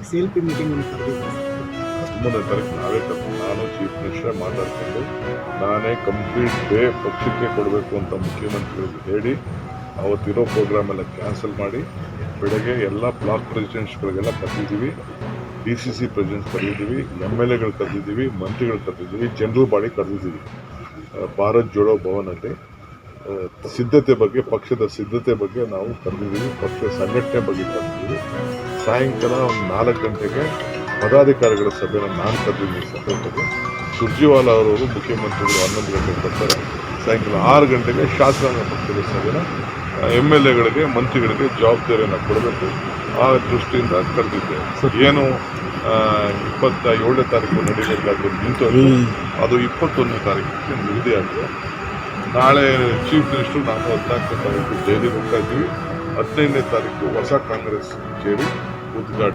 CLP meeting ಒಂದು ಕರೆದಿದ್ದಾರೆ. 13ನೇ ತಾರೀಕು ನಾವೇ ನಾನು ಚೀಫ್ ಮಿನಿಸ್ಟರ್ ಮಾತಾಡಿಕೊಂಡು ನಾನೇ ಕಂಪ್ಲೀಟ್ ಡೇ ಪಕ್ಷಕ್ಕೆ ಕೊಡಬೇಕು ಅಂತ ಮುಖ್ಯಮಂತ್ರಿಗಳಿಗೆ ಹೇಳಿ ಅವತ್ತಿರೋ ಪ್ರೋಗ್ರಾಮ್ ಎಲ್ಲ ಕ್ಯಾನ್ಸಲ್ ಮಾಡಿ ಬೆಳಗ್ಗೆ ಎಲ್ಲ ಬ್ಲಾಕ್ ಪ್ರೆಸಿಡೆಂಟ್ಸ್ಗಳಿಗೆಲ್ಲ ಕರೆದಿದ್ದೀವಿ, DCC ಪ್ರೆಸಿಡೆಂಟ್ಸ್ ಕರೆದಿದ್ದೀವಿ, MLAಗಳು ಕರೆದಿದ್ದೀವಿ, ಮಂತ್ರಿಗಳು ಕರೆದಿದ್ದೀವಿ, ಜನರಲ್ ಬಾಡಿ ಕರೆದಿದ್ದೀವಿ. ಭಾರತ್ ಜೋಡೋ ಭವನಲ್ಲಿ ಸಿದ್ಧತೆ ಬಗ್ಗೆ, ಪಕ್ಷದ ಸಿದ್ಧತೆ ಬಗ್ಗೆ ನಾವು ಕರೆದಿದ್ದೀವಿ, ಪಕ್ಷದ ಸಂಘಟನೆ ಬಗ್ಗೆ ಕರೆದಿದ್ದೀವಿ. ಸಾಯಂಕಾಲ ಒಂದು 4 ಗಂಟೆಗೆ ಪದಾಧಿಕಾರಿಗಳ ಸಭೆಯನ್ನು ನಾನು ಕರೆದಿದ್ದೀನಿ. ಸಭೆಗೆ ಸುರ್ಜಿವಾಲ ಅವರವರು ಮುಖ್ಯಮಂತ್ರಿಗಳು 11 ಗಂಟೆಗೆ ಬರ್ತಾರೆ. ಸಾಯಂಕಾಲ 6 ಗಂಟೆಗೆ ಶಾಸಕಾಂಗ ಪಕ್ಷದ ಸಭೆನ MLAಗಳಿಗೆ, ಮಂತ್ರಿಗಳಿಗೆ ಜವಾಬ್ದಾರಿಯನ್ನು ಕೊಡಬೇಕು. ಆ ದೃಷ್ಟಿಯಿಂದ ಕರೆದಿದ್ದೆ. ಏನು 27ನೇ ತಾರೀಕು ನಡೀಬೇಕಾದ್ರೆ ನಿಂತು ಅದು 21ನೇ ತಾರೀಕಿಗೆ ನಿಗದಿಯಾಗಿದೆ. ನಾಳೆ ಚೀಫ್ ಮಿನಿಸ್ಟರ್ ನಾವು 14ನೇ ತಾರೀಕು ದೆಹಲಿಗೆ ಹೋಗ್ತಾ ಇದ್ದೀವಿ. 15ನೇ ತಾರೀಕು ಹೊಸ ಕಾಂಗ್ರೆಸ್ ಕಚೇರಿ ಉದ್ಘಾಟನೆ.